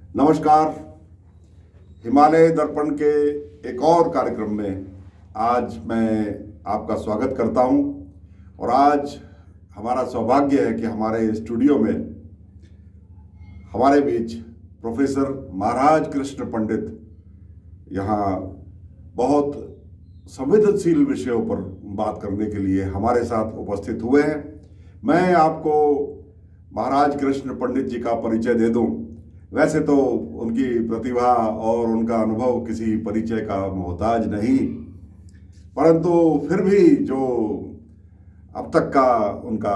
नमस्कार। हिमालय दर्पण के एक और कार्यक्रम में आज मैं आपका स्वागत करता हूं और आज हमारा सौभाग्य है कि हमारे स्टूडियो में हमारे बीच प्रोफेसर महाराज कृष्ण पंडित यहाँ बहुत संवेदनशील विषयों पर बात करने के लिए हमारे साथ उपस्थित हुए हैं। मैं आपको महाराज कृष्ण पंडित जी का परिचय दे दूं। वैसे तो उनकी प्रतिभा और उनका अनुभव किसी परिचय का मोहताज नहीं, परंतु फिर भी जो अब तक का उनका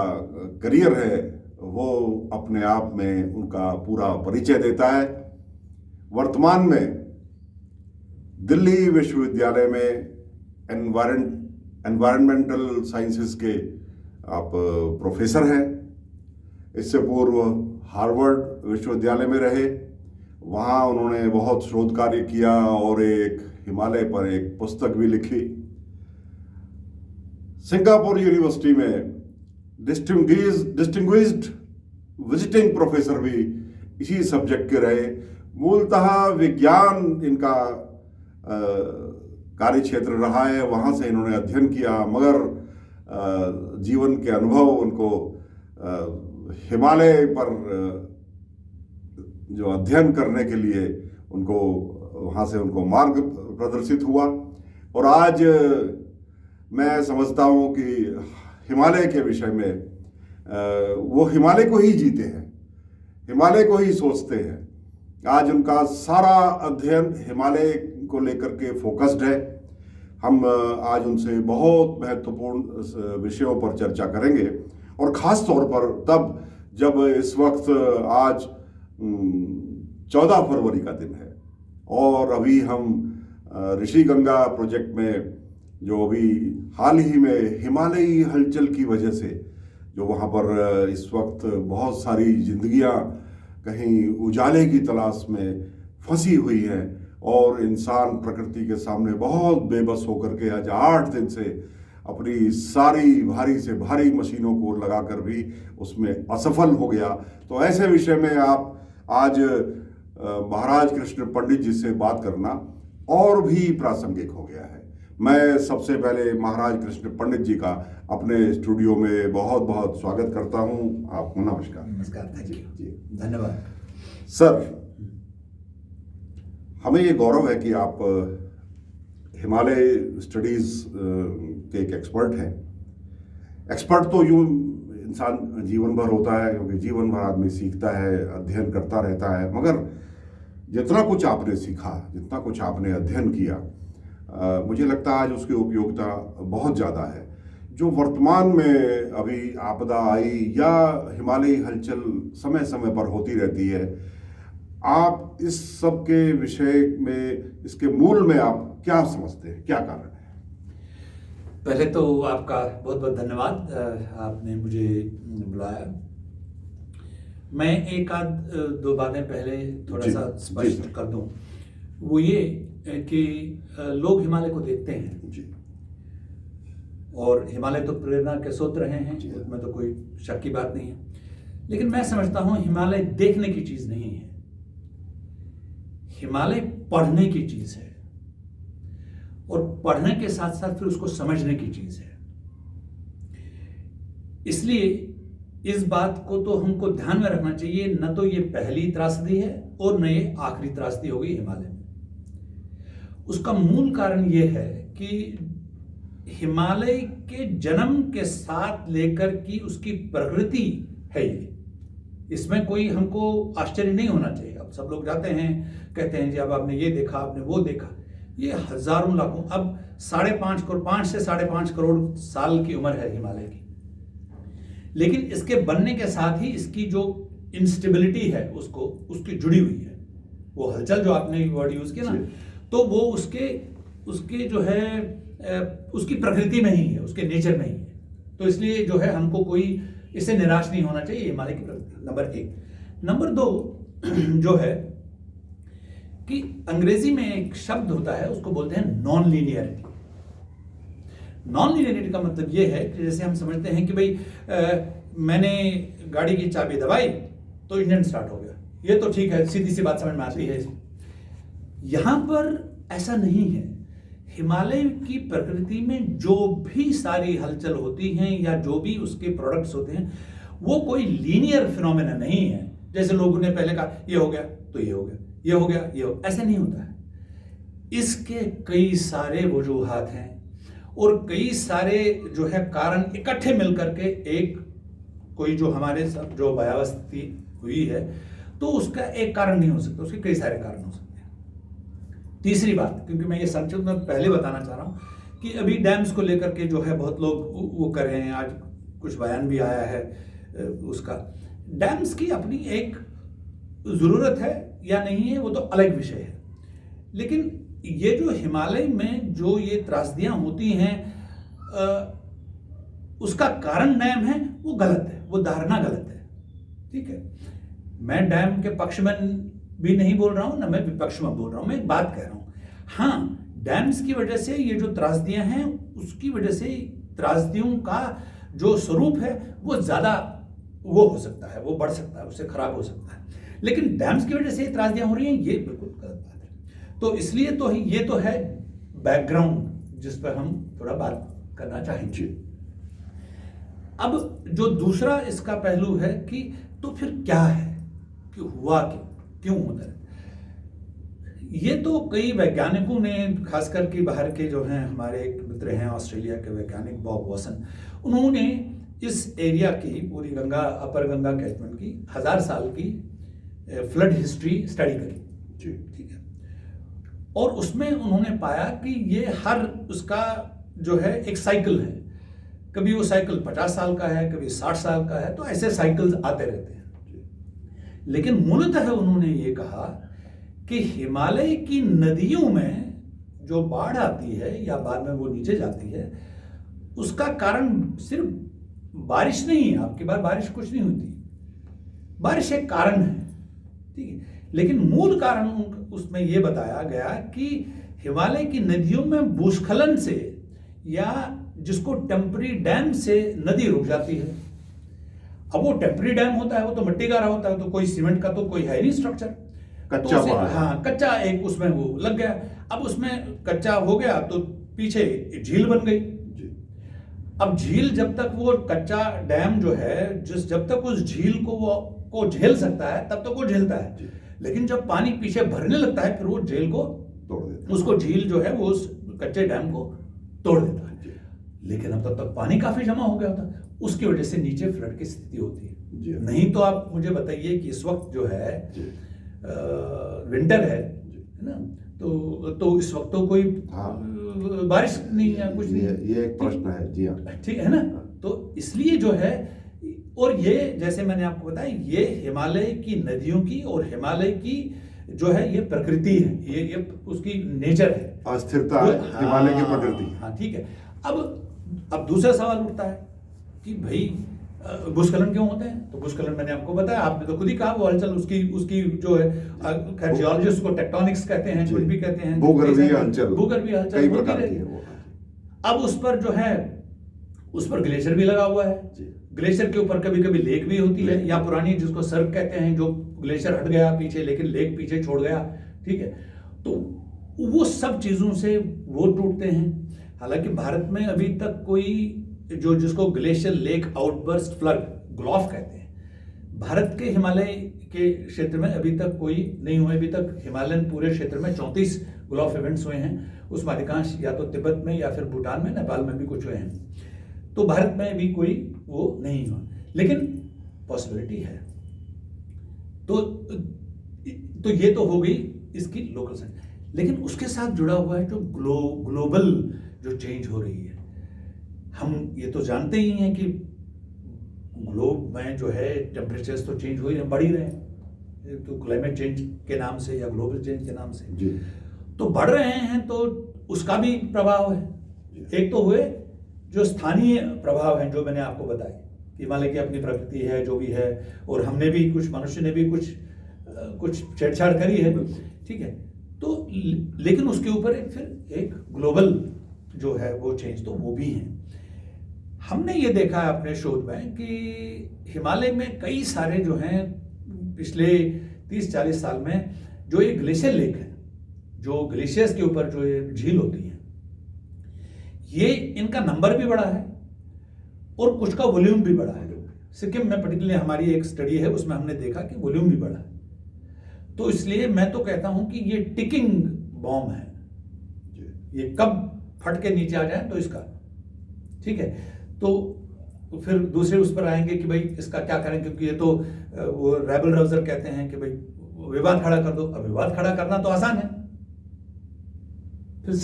करियर है वो अपने आप में उनका पूरा परिचय देता है। वर्तमान में दिल्ली विश्वविद्यालय में एनवायरमेंटल साइंसेस के आप प्रोफेसर हैं। इससे पूर्व हार्वर्ड विश्वविद्यालय में रहे, वहाँ उन्होंने बहुत शोध कार्य किया और एक हिमालय पर एक पुस्तक भी लिखी। सिंगापुर यूनिवर्सिटी में डिस्टिंग्विश्ड विजिटिंग प्रोफेसर भी इसी सब्जेक्ट के रहे। मूलतः विज्ञान इनका कार्य क्षेत्र रहा है, वहाँ से इन्होंने अध्ययन किया, मगर जीवन के अनुभव उनको हिमालय पर जो अध्ययन करने के लिए उनको वहाँ से उनको मार्ग प्रदर्शित हुआ। और आज मैं समझता हूँ कि हिमालय के विषय में वो हिमालय को ही जीते हैं, हिमालय को ही सोचते हैं। आज उनका सारा अध्ययन हिमालय को लेकर के फोकस्ड है। हम आज उनसे बहुत महत्वपूर्ण विषयों पर चर्चा करेंगे और ख़ास तौर पर तब जब इस वक्त आज 14 फरवरी का दिन है और अभी हम ऋषिगंगा प्रोजेक्ट में जो अभी हाल ही में हिमालयी हलचल की वजह से जो वहाँ पर इस वक्त बहुत सारी जिंदगियाँ कहीं उजाले की तलाश में फंसी हुई हैं और इंसान प्रकृति के सामने बहुत बेबस होकर के आज 8 दिन से अपनी सारी भारी से भारी मशीनों को लगाकर भी उसमें असफल हो गया। तो ऐसे विषय में आप आज महाराज कृष्ण पंडित जी से बात करना और भी प्रासंगिक हो गया है। मैं सबसे पहले महाराज कृष्ण पंडित जी का अपने स्टूडियो में बहुत बहुत स्वागत करता हूं। आपको नमस्कार। नमस्कार, थैंक यू जी, धन्यवाद सर। हमें ये गौरव है कि आप हिमालय स्टडीज़ के एक एक्सपर्ट हैं। एक्सपर्ट तो यूँ इंसान जीवन भर होता है, क्योंकि जीवन भर आदमी सीखता है, अध्ययन करता रहता है, मगर जितना कुछ आपने सीखा, जितना कुछ आपने अध्ययन किया, मुझे लगता है आज उसकी उपयोगिता बहुत ज़्यादा है। जो वर्तमान में अभी आपदा आई या हिमालयी हलचल समय समय पर होती रहती है, आप इस सब के विषय में, इसके मूल में आप क्या समझते हैं, क्या कारण है? पहले तो आपका बहुत बहुत धन्यवाद, आपने मुझे बुलाया। मैं एक आध दो बातें पहले थोड़ा सा स्पष्ट कर दूं। वो ये कि लोग हिमालय को देखते हैं जी, और हिमालय तो प्रेरणा के स्रोत रहे हैं, उसमें तो कोई शक की बात नहीं है। लेकिन मैं समझता हूँ हिमालय देखने की चीज़ नहीं है, हिमालय पढ़ने की चीज़ है और पढ़ने के साथ साथ फिर उसको समझने की चीज़ है। इसलिए इस बात को तो हमको ध्यान में रखना चाहिए, न तो ये पहली त्रासदी है और न ये आखिरी त्रासदी होगी हिमालय में। उसका मूल कारण ये है कि हिमालय के जन्म के साथ लेकर की उसकी प्रकृति है ये, इसमें कोई हमको आश्चर्य नहीं होना चाहिए। अब सब लोग जाते हैं, कहते हैं जी अब आपने ये देखा, आपने वो देखा। ये हजारों लाखों, अब 5.5 करोड़, 5 से 5.5 करोड़ साल की उम्र है हिमालय की, लेकिन इसके बनने के साथ ही इसकी जो इंस्टेबिलिटी है उसकी जुड़ी हुई है। वो हलचल जो आपने वर्ड यूज किया ना, तो वो उसके जो है उसकी प्रकृति में ही है, उसके नेचर में ही है। तो इसलिए जो है हमको कोई इससे निराश नहीं होना चाहिए हिमालय की प्रकृति, नंबर 1। नंबर 2 जो है कि अंग्रेजी में एक शब्द होता है, उसको बोलते हैं नॉन लीनियरिटी। नॉन लीनियरिटी का मतलब ये है कि जैसे हम समझते हैं कि भाई मैंने गाड़ी की चाबी दबाई तो इंजन स्टार्ट हो गया, ये तो ठीक है, सीधी सी बात समझ में आती है। यहां पर ऐसा नहीं है। हिमालय की प्रकृति में जो भी सारी हलचल होती हैं या जो भी उसके प्रोडक्ट्स होते हैं, वो कोई लीनियर फिनोमेना नहीं है। जैसे लोगों ने पहले कहा ये हो गया तो ये हो गया, ये हो गया ये हो, ऐसे नहीं होता है। इसके कई सारे वजूहात हैं और कई सारे जो है कारण इकट्ठे मिलकर के एक कोई जो हमारे सब जो भयावस्थिति हुई है, तो उसका एक कारण नहीं हो सकता, उसके कई सारे कारण हो सकते हैं। तीसरी बात, क्योंकि मैं ये संक्षिप्त में पहले बताना चाह रहा हूं कि अभी डैम्स को लेकर के जो है बहुत लोग वो कर रहे हैं, आज कुछ बयान भी आया है उसका। डैम्स की अपनी एक जरूरत है या नहीं है वो तो अलग विषय है, लेकिन ये जो हिमालय में जो ये त्रासदियां होती हैं उसका कारण डैम है, वो गलत है, वो धारणा गलत है। ठीक है, मैं डैम के पक्ष में भी नहीं बोल रहा हूं, ना मैं विपक्ष में बोल रहा हूं, मैं एक बात कह रहा हूं। हाँ, डैम्स की वजह से ये जो त्रासदियां हैं, उसकी वजह से त्रासदियों का जो स्वरूप है वो ज्यादा वो हो सकता है, वो बढ़ सकता है, उससे खराब हो सकता है। लेकिन डैम्स की वजह से त्रासदियां हो रही हैं, ये बिल्कुल गलत बात है। तो इसलिए तो ये तो है बैकग्राउंड जिस पर हम थोड़ा बात करना चाहेंगे। अब जो दूसरा इसका पहलू है कि तो फिर क्या है, कि हुआ क्यों होता है। ये तो कई वैज्ञानिकों ने, खासकर कि बाहर के जो हैं हमारे एक मित्र हैं ऑस्ट्रेलिया के वैज्ञानिक बॉब वॉसन, उन्होंने इस एरिया की पूरी गंगा, अपर गंगा कैचमेंट की 1000 साल की फ्लड हिस्ट्री स्टडी करी। ठीक है, और उसमें उन्होंने पाया कि ये हर उसका जो है एक साइकिल है। कभी वो साइकिल 50 साल का है, कभी 60 साल का है, तो ऐसे साइकिल्स आते रहते हैं। लेकिन मूलतः उन्होंने ये कहा कि हिमालय की नदियों में जो बाढ़ आती है या बाद में वो नीचे जाती है, उसका कारण सिर्फ बारिश नहीं है। आपकी बार बारिश कुछ नहीं होती, बारिश एक कारण है, ठीक है, लेकिन मूल कारण उसमें यह बताया गया कि हिमालय की नदियों में भूस्खलन से या जिसको टेम्पररी डैम से नदी रुक जाती है। अब वो टेम्पररी डैम होता है, वो तो मिट्टी का रहा होता है, तो कोई सीमेंट का तो कोई है नहीं स्ट्रक्चर, कच्चा तो हाँ, कच्चा एक उसमें वो लग गया। अब उसमें कच्चा हो गया तो पीछे झील बन गई। अब झील जब तक वो कच्चा डैम जो है जब तक उस झील को झेल सकता है तब तक वो झेलता है, लेकिन जब पानी पीछे भरने लगता है फिर वो झील को तोड़ देता है, उसको झील जो है वो उस कच्चे डैम को तोड़ देता है। लेकिन अब तक पानी काफी जमा हो गया होता, उसकी वजह से नीचे फ्लड की स्थिति होती है। नहीं तो आप मुझे बताइए कि इस वक्त जो है विंटर है ना, तो इस वक्त तो कोई बारिश नहीं है, कुछ नहीं है। ये एक प्रश्न है। जी हाँ, ठीक है ना। तो इसलिए जो है, और ये जैसे मैंने आपको बताया, ये हिमालय की नदियों की और हिमालय की जो है ये प्रकृति है, ये उसकी नेचर है, अस्थिरता हिमालय की प्रकृति। हाँ, ठीक है। अब दूसरा सवाल उठता है कि भाई भूस्खलन क्यों होते हैं? तो भूस्खलन मैंने आपको बताया, आपने तो खुद ही कहा वो हलचल उसकी जो है, खैर जियोलॉजिस्ट को टेक्टोनिक्स कहते हैं, कुछ भी कहते हैं, भूगर्भीय हलचल कई प्रकार की है वो। अब उस पर जो है, उस पर ग्लेशियर भी लगा हुआ है। ग्लेशियर के ऊपर कभी कभी लेक भी होती है, या पुरानी जिसको सर्क कहते हैं, जो ग्लेशियर हट गया पीछे लेकिन लेक पीछे छोड़ गया। ठीक है, तो वो सब चीजों से वो टूटते हैं। हालांकि भारत में अभी तक कोई जो जिसको glacier lake outburst flood GLOF कहते हैं, भारत के हिमालय के क्षेत्र में अभी तक कोई नहीं हुए। अभी तक हिमालयन पूरे क्षेत्र में 34 ग्लॉफ इवेंट्स हुए हैं, उसमें अधिकांश या तो तिब्बत में या फिर भूटान में, नेपाल में भी कुछ हुए हैं। तो भारत में भी कोई वो नहीं हुआ, लेकिन पॉसिबिलिटी है। तो ये तो हो गई इसकी लोकल सेंस, लेकिन उसके साथ जुड़ा हुआ है जो ग्लोबल जो चेंज हो रही है। हम ये तो जानते ही हैं कि ग्लोब में जो है टेम्परेचर्स तो चेंज हो ही रहे, बढ़ ही रहे हैं, तो क्लाइमेट चेंज के नाम से या ग्लोबल चेंज के नाम से जी। तो बढ़ रहे हैं, तो उसका भी प्रभाव है। एक तो हुए जो स्थानीय प्रभाव हैं, जो मैंने आपको बताए, हिमालय की अपनी प्रकृति है, जो भी है, और हमने भी कुछ, मनुष्य ने भी कुछ छेड़छाड़ करी है। ठीक है, तो लेकिन उसके ऊपर फिर एक ग्लोबल जो है वो चेंज तो वो भी है। हमने ये देखा है अपने शोध में कि हिमालय में कई सारे जो हैं पिछले 30-40 साल में जो ये ग्लेशियर लेक है, जो ग्लेशियर्स के ऊपर जो ये झील होती है, ये इनका नंबर भी बढ़ा है और कुछ का वॉल्यूम भी बढ़ा है। सिक्किम में पर्टिकुलरली हमारी एक स्टडी है, उसमें हमने देखा कि वॉल्यूम भी बढ़ा है। तो इसलिए मैं तो कहता हूं कि ये टिकिंग बॉम्ब है, ये कब फट के नीचे आ जाए तो इसका ठीक है। तो फिर दूसरे उस पर आएंगे कि भाई इसका क्या करें, क्योंकि ये तो वो रेबल राउजर कहते हैं कि भाई विवाद खड़ा कर दो। अब विवाद खड़ा करना तो आसान है, फिर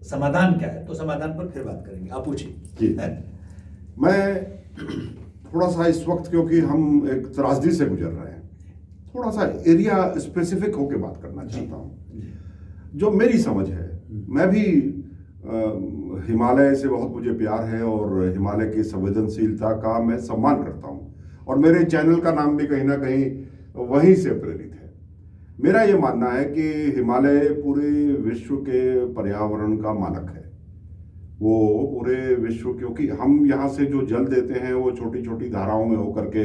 समाधान क्या है, तो समाधान पर फिर बात करेंगे। आप पूछिए। मैं थोड़ा सा इस वक्त, क्योंकि हम एक त्रासदी से गुजर रहे हैं, थोड़ा सा एरिया स्पेसिफिक होकर बात करना चाहता हूँ। जो मेरी समझ है, मैं भी हिमालय से बहुत मुझे प्यार है और हिमालय की संवेदनशीलता का मैं सम्मान करता हूँ, और मेरे चैनल का नाम भी कहीं ना कहीं वहीं से प्रेरित है। मेरा ये मानना है कि हिमालय पूरे विश्व के पर्यावरण का मानक है। वो पूरे विश्व, क्योंकि हम यहाँ से जो जल देते हैं वो छोटी छोटी धाराओं में होकर के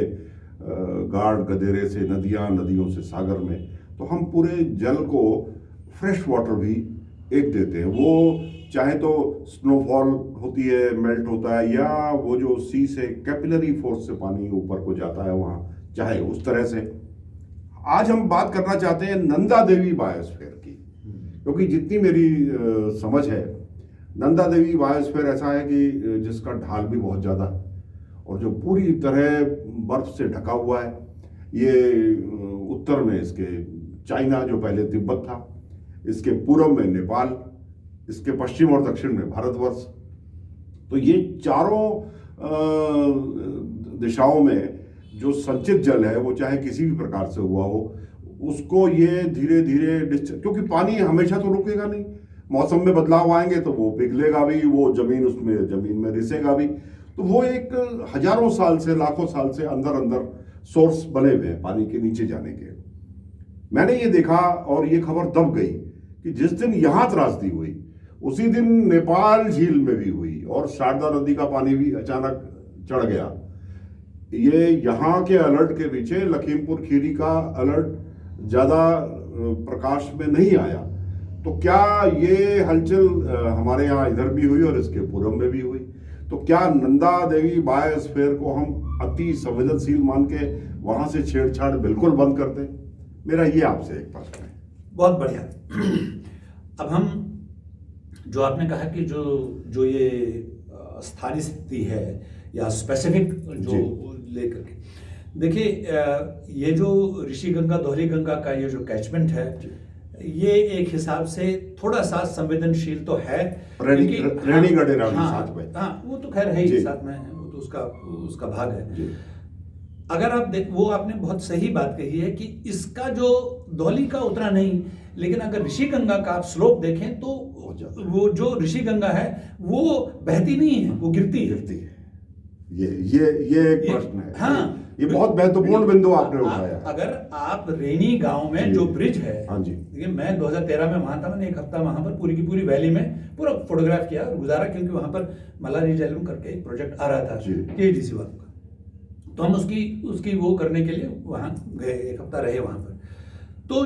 गाढ़ गदेरे से नदियाँ, नदियों से सागर में, तो हम पूरे जल को फ्रेश वाटर भी एक देते हैं। वो चाहे तो स्नोफॉल होती है, मेल्ट होता है, या वो जो सी से कैपिलरी फोर्स से पानी ऊपर को जाता है वहाँ, चाहे उस तरह से। आज हम बात करना चाहते हैं नंदा देवी बायोस्फीयर की, क्योंकि जितनी मेरी समझ है, नंदा देवी बायोस्फीयर ऐसा है कि जिसका ढाल भी बहुत ज़्यादा है और जो पूरी तरह बर्फ से ढका हुआ है। ये उत्तर में इसके चाइना, जो पहले तिब्बत था, इसके पूर्व में नेपाल, इसके पश्चिम और दक्षिण में भारतवर्ष। तो ये चारों दिशाओं में जो संचित जल है, वो चाहे किसी भी प्रकार से हुआ हो, उसको ये धीरे धीरे क्योंकि पानी हमेशा तो रुकेगा नहीं, मौसम में बदलाव आएंगे तो वो पिघलेगा भी, वो जमीन में रिसेगा भी। तो वो एक हजारों साल से, लाखों साल से अंदर अंदर सोर्स बने हुए हैं पानी के नीचे जाने के। मैंने ये देखा और ये खबर दब गई कि जिस दिन यहाँ त्रासदी हुई, उसी दिन नेपाल झील में भी हुई और शारदा नदी का पानी भी अचानक चढ़ गया। ये यहाँ के अलर्ट के पीछे लखीमपुर खीरी का अलर्ट ज़्यादा प्रकाश में नहीं आया। तो क्या ये हलचल हमारे यहाँ इधर भी हुई और इसके पूर्व में भी हुई? तो क्या नंदा देवी बायोस्फीयर को हम अति संवेदनशील मान के वहाँ से छेड़छाड़ बिल्कुल बंद कर दें? मेरा ये आपसे एक प्रश्न है। बहुत बढ़िया। अब हम, जो आपने कहा कि जो ये स्थानीय स्थिति है या स्पेसिफिक जो लेकर के, देखिए, ये जो ऋषि गंगा, दोहरी गंगा का ये जो कैचमेंट है, ये एक हिसाब से थोड़ा सा संवेदनशील तो है। हाँ, वो तो खैर है ही साथ में, वो तो उसका भाग है। अगर आप वो आपने बहुत सही बात कही है कि इसका जो धौली का उतना नहीं, लेकिन अगर ऋषि गंगा का आप स्लोप देखें तो वो जो ऋषि गंगा है वो बहती नहीं है, वो गिरती है। ये एक प्रश्न है। हाँ, ये बहुत महत्वपूर्ण बिंदु आपने उठाया। अगर आप रेनी गांव में जो ब्रिज है, हाँ जी, देखिए मैं 2013 में वहां था, मैंने एक हफ्ता वहां पर पूरी की पूरी वैली में पूरा फोटोग्राफ किया और गुजारा, क्योंकि वहां पर मलारी जैलम करके एक प्रोजेक्ट आ रहा था KDC वालों का। तो हम उसकी वो करने के लिए वहां गए, एक हफ्ता रहे वहां पर। तो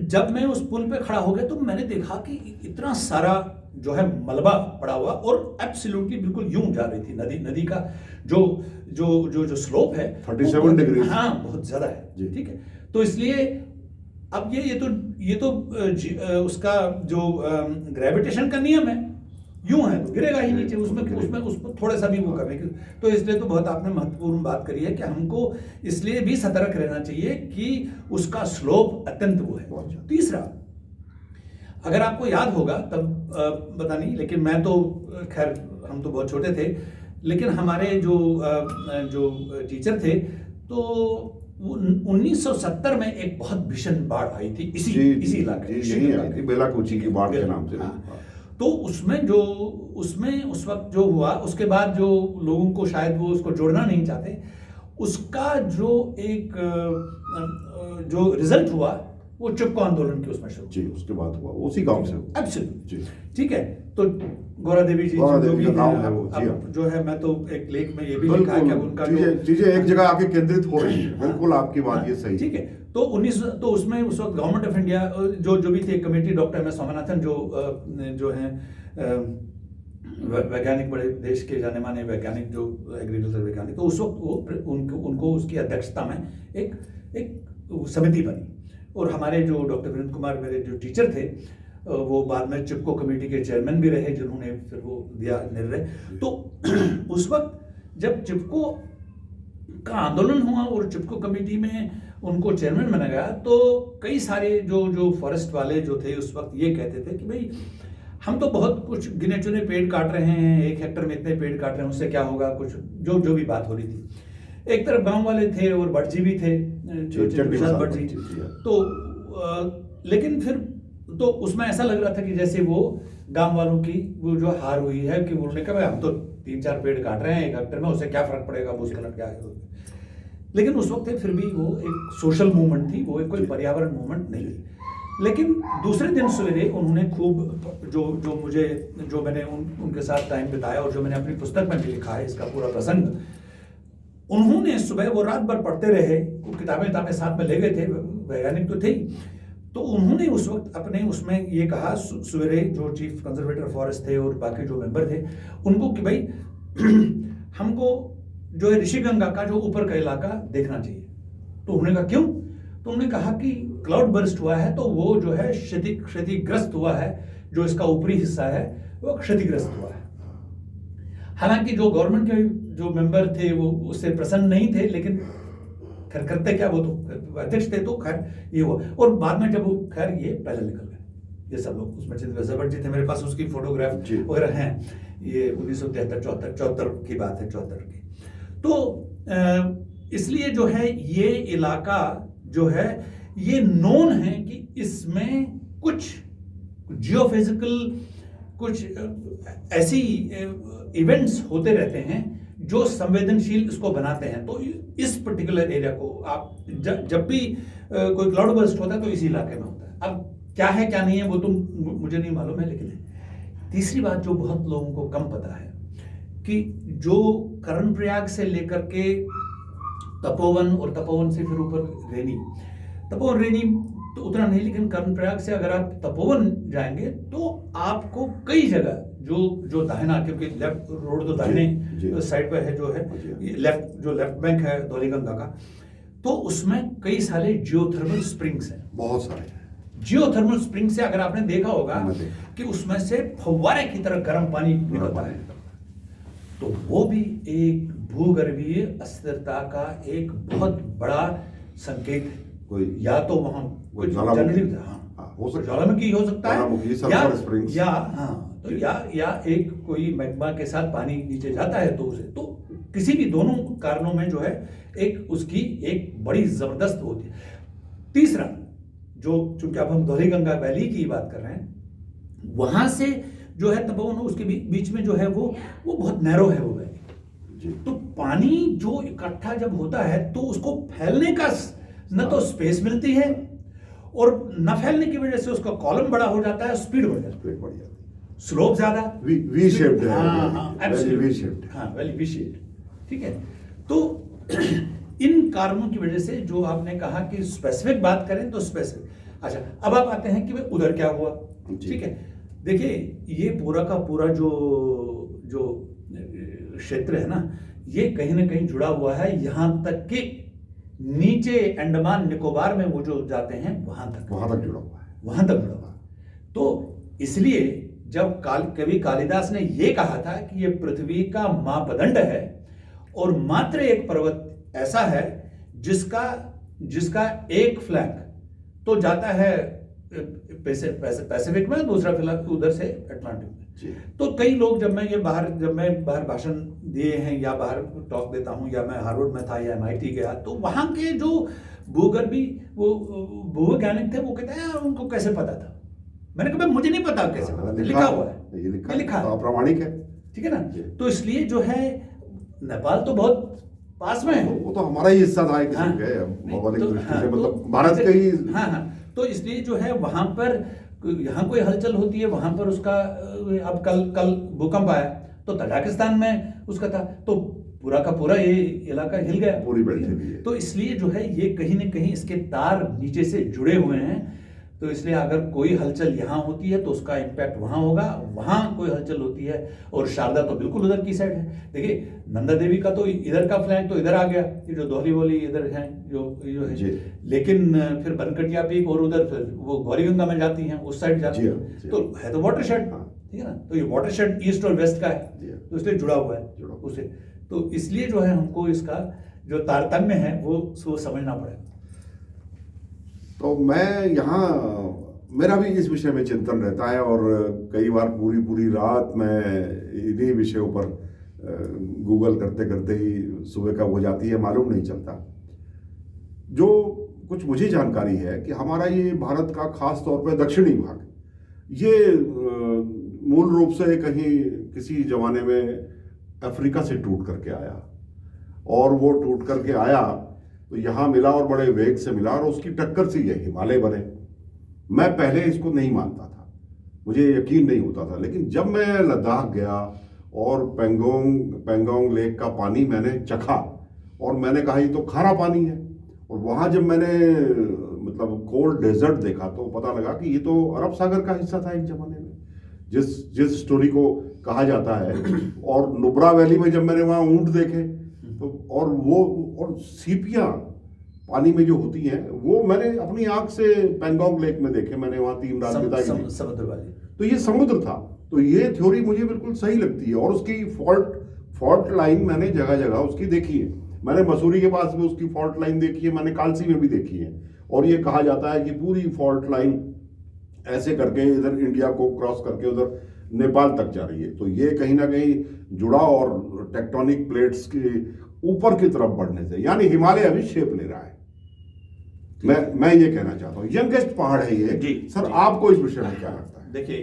जब मैं उस पुल पे खड़ा हो गया तो मैंने देखा कि इतना सारा जो है मलबा पड़ा हुआ और एब्सोल्युटली बिल्कुल यूं जा रही थी नदी का जो स्लोप है 37 डिग्री, हाँ, बहुत ज्यादा है। ठीक है, तो इसलिए अब ये तो उसका जो ग्रेविटेशन का नियम है, यूं है तो गिरेगा ही नीचे, उसमें थोड़ा सा भी वो करने की। तो इसलिए तो बहुत आपने महत्वपूर्ण बात करी है कि हमको इसलिए भी सतर्क रहना चाहिए कि उसका स्लोप अत्यंत वो है। तीसरा, अगर आपको याद होगा तब पता नहीं, लेकिन मैं तो खैर, हम तो बहुत छोटे थे, लेकिन हमारे जो टीचर थे, तो वो 1970 में एक बहुत भीषण बाढ़ आई थी इसी इलाके में, बेलाकुची की बाढ़ के नाम से। तो उसमें उस वक्त जो हुआ, उसके बाद जो लोगों को शायद वो उसको जोड़ना नहीं चाहते, उसका जो एक जो रिजल्ट हुआ वो चिपको आंदोलन की उसमें शुरू। जी, उसके बाद हुआ, उसी गांव से हुआ। एब्सोल्युट जी। ठीक है। तो गौरा देवी जी गौरा जो देवी भी का गाँव है, है वो, जी हाँ। अब जो है मैं तो एक लेख में ये भी लिखा है कि अब उनका चीजें एक जगह आके केंद्रित हो रही है। बिल्कुल आपकी बात ये सही ठीक है। तो उसमें उस वक्त गवर्नमेंट ऑफ इंडिया जो भी थे committee, doctor M S Swaminathan जो हैं वैज्ञानिक, बड़े देश के जाने माने वैज्ञानिक, जो एग्रीकल्चर वैज्ञानिक, तो उस वक्त वो उनको उसकी अध्यक्षता में एक समिति बनी। और हमारे जो डॉक्टर वीरेंद्र कुमार, मेरे जो टीचर थे, वो बाद में चिपको कमेटी के चेयरमैन भी रहे, जिन्होंने फिर वो दिया निर्णय। तो उस वक्त जब चिपको का आंदोलन हुआ और चिपको कमेटी में उनको चेयरमैन बनाया गया, तो कई सारे जो फॉरेस्ट वाले जो थे उस वक्त ये कहते थे कि भाई हम तो बहुत कुछ गिने चुने पेड़ काट रहे हैं, 1 हेक्टर में इतने पेड़ काट रहे हैं, उससे क्या होगा, कुछ जो भी बात हो रही थी। एक तरफ गांव वाले थे और भट्ट भी थे, विशाल भट्ट जी। तो लेकिन फिर तो उसमें ऐसा लग रहा था कि जैसे वो गांव वालों की वो जो हार हुई है, कि उन्होंने कहा हम तो 3-4 पेड़ काट रहे हैं 1 हेक्टर में, उससे क्या फर्क पड़ेगा, भूस्खलन क्या है। लेकिन उस वक्त फिर भी वो एक सोशल मूवमेंट थी, वो एक कोई पर्यावरण मूवमेंट नहीं थी। लेकिन दूसरे दिन सवेरे उन्होंने खूब जो मैंने उनके साथ टाइम बिताया और जो मैंने अपनी पुस्तक में भी लिखा है इसका पूरा प्रसंग, उन्होंने सुबह वो रात भर पढ़ते रहे, वो किताबें साथ में ले गए थे, वैज्ञानिक तो थे ही। तो उन्होंने उस वक्त अपने उसमें ये कहा, सवेरे जो चीफ कंजर्वेटर फॉरेस्ट थे और बाकी जो मेंबर थे उनको, कि भाई हमको जो है ऋषिगंगा का जो ऊपर का इलाका देखना चाहिए। तो उन्होंने कहा क्यों? तो उन्होंने कहा कि क्लाउड बर्स्ट हुआ है, तो वो जो है क्षतिग्रस्त हुआ है, जो इसका ऊपरी हिस्सा है वो क्षतिग्रस्त हुआ है। हालांकि जो गवर्नमेंट के जो मेंबर थे वो उससे प्रसन्न नहीं थे, लेकिन खैर करते क्या, वो तो अध्यक्ष थे, तो खैर ये हुआ। और बाद में जब वो खैर ये पैदल निकल गए, ये सब लोग, उसमें चिंतन भट्ट जी थे, मेरे पास उसकी फोटोग्राफ वगैरह हैं, ये 1973-74 की बात है, 74 की। तो इसलिए जो है ये इलाका जो है ये नोन है कि इसमें कुछ जियोफिजिकल कुछ ऐसी इवेंट्स होते रहते हैं जो संवेदनशील इसको बनाते हैं। तो इस पर्टिकुलर एरिया को आप जब भी कोई क्लाउड बर्स्ट होता है तो इसी इलाके में होता है। अब क्या है क्या नहीं है वो तो मुझे नहीं मालूम है, लेकिन तीसरी बात जो बहुत लोगों को कम पता है कि जो कर्णप्रयाग से लेकर के तपोवन और तपोवन से फिर ऊपर रेनी, तपोवन रेनी तो उतना नहीं, लेकिन कर्णप्रयाग से अगर आप तपोवन जाएंगे तो आपको कई जगह जो दाहिना, क्योंकि लेफ्ट रोड तो दाहिने साइड पे है, जो है लेफ्ट बैंक है धौलीगंगा का, तो उसमें कई सारे जियोथर्मल स्प्रिंग्स हैं, बहुत सारे जियोथर्मल स्प्रिंग से अगर आपने देखा होगा कि उसमें से फव्वारे की तरह गर्म पानी निकलता है, तो वो भी एक भूगर्भीय अस्थिरता का एक बहुत बड़ा संकेत है। कोई या तो वहां कुछ ज्वालामुखी हो सकता है, या एक कोई मैग्मा के साथ पानी नीचे जाता है, तो उसे तो किसी भी दोनों कारणों में जो है एक उसकी एक बड़ी जबरदस्त होती है। तीसरा जो, चूंकि अब हम धौलीगंगा वैली की बात कर रहे हैं, वहां से जो है तपोवन उसके बीच में जो है वो बहुत नैरो है वो वैली, तो पानी जो इकट्ठा जब होता है तो उसको फैलने का न तो स्पेस मिलती है, और न फैलने की वजह से उसका कॉलम बड़ा हो जाता है, स्पीड बढ़ जाती है, स्लोप ज्यादा वी शेप्ड है, वैली वी शेप्ड, ठीक है। तो इन कारणों की वजह से जो आपने कहा कि स्पेसिफिक बात करें तो स्पेसिफिक। अच्छा, अब आप आते हैं कि भाई उधर क्या हुआ, ठीक है। देखिए ये पूरा का पूरा जो क्षेत्र है ना, ये कहीं ना कहीं जुड़ा हुआ है, यहां तक कि नीचे अंडमान निकोबार में वो जो जाते हैं वहां तक जुड़ा हुआ है। तो इसलिए जब कवि कालिदास ने ये कहा था कि ये पृथ्वी का मापदंड है और मात्र एक पर्वत ऐसा है जिसका एक फ्लैंक तो जाता है पैसिफिक में, दूसरा फ्लैंक उधर से अटलांटिक में। तो कई लोग जब मैं बाहर भाषण दिए हैं या बाहर टॉक देता हूं, या मैं हार्वर्ड में था या MIT गया, तो वहां के जो भूगर्भी वो भूवैज्ञानिक थे वो कहते हैं उनको कैसे पता था। मैंने कहा मुझे नहीं पता कैसे पता, लिखा हुआ है, ये लिखा प्रामाणिक है, ठीक है ना। तो इसलिए जो है नेपाल तो बहुत पास में है, वो तो हमारा ही हिस्सा था, मतलब भारत का ही। तो इसलिए जो है वहां पर, यहाँ कोई हलचल होती है वहां पर उसका, अब कल भूकंप आया तो तजाकिस्तान में उसका था, तो पूरा का पूरा ये इलाका हिल गया, पूरी बेल्ट हिली है। तो इसलिए जो है ये कहीं ना कहीं इसके तार नीचे से जुड़े हुए हैं, तो इसलिए अगर कोई हलचल यहाँ होती है तो उसका इम्पैक्ट वहाँ होगा, वहाँ कोई हलचल होती है, और शारदा तो बिल्कुल उधर की साइड है। देखिए नंदा देवी का तो इधर का फ्लैंक तो इधर आ गया, ये जो दोहली वोली इधर है जो है, लेकिन फिर बनकटिया पीक और उधर फिर वो गौरीगंगा में जाती हैं, उस साइड जाती है, तो है तो वाटरशेड, ठीक है ना, तो ये वाटरशेड ईस्ट और वेस्ट का है, तो इसलिए जुड़ा हुआ है उससे, तो इसलिए जो है हमको इसका जो तारतम्य है वो समझना पड़ेगा। तो मैं यहाँ, मेरा भी इस विषय में चिंतन रहता है, और कई बार पूरी रात मैं इन्हीं विषयों पर गूगल करते करते ही सुबह कब हो जाती है मालूम नहीं चलता। जो कुछ मुझे जानकारी है कि हमारा ये भारत का खास तौर पर दक्षिणी भाग, ये मूल रूप से कहीं किसी जमाने में अफ्रीका से टूट करके आया, और वो टूट करके आया तो यहाँ मिला और बड़े वेग से मिला, और उसकी टक्कर से ये हिमालय बने। मैं पहले इसको नहीं मानता था, मुझे यकीन नहीं होता था, लेकिन जब मैं लद्दाख गया और पेंगोंग लेक का पानी मैंने चखा और मैंने कहा ये तो खारा पानी है, और वहाँ जब मैंने मतलब कोल्ड डेजर्ट देखा तो पता लगा कि ये तो अरब सागर का हिस्सा था एक जमाने में, जिस स्टोरी को कहा जाता है। और नुब्रा वैली में जब मैंने वहाँ ऊंट देखे तो, और सीपियाँ पानी में जो होती हैं वो मैंने अपनी आंख से पेंगोंग लेक में देखे, मैंने वहाँ 3 रात बिताई थी। समुद्र वाली, तो ये समुद्र था, तो ये थ्योरी मुझे बिल्कुल सही लगती है, और उसकी फॉल्ट लाइन मैंने जगह जगह उसकी देखी है। मैंने मसूरी के पास भी उसकी फॉल्ट लाइन देखी है, मैंने कालसी में भी देखी है, और ये कहा जाता है कि पूरी फॉल्ट लाइन ऐसे करके इधर इंडिया को क्रॉस करके उधर नेपाल तक जा रही है। तो ये कहीं ना कहीं जुड़ा, और टेक्टोनिक प्लेट्स के ऊपर की तरफ बढ़ने से, यानी हिमालय अभी शेप ले रहा है। मैं ये कहना चाहता हूँ, यंगेस्ट पहाड़ है ये जी। सर जी। आपको इस विषय में क्या लगता है? देखिए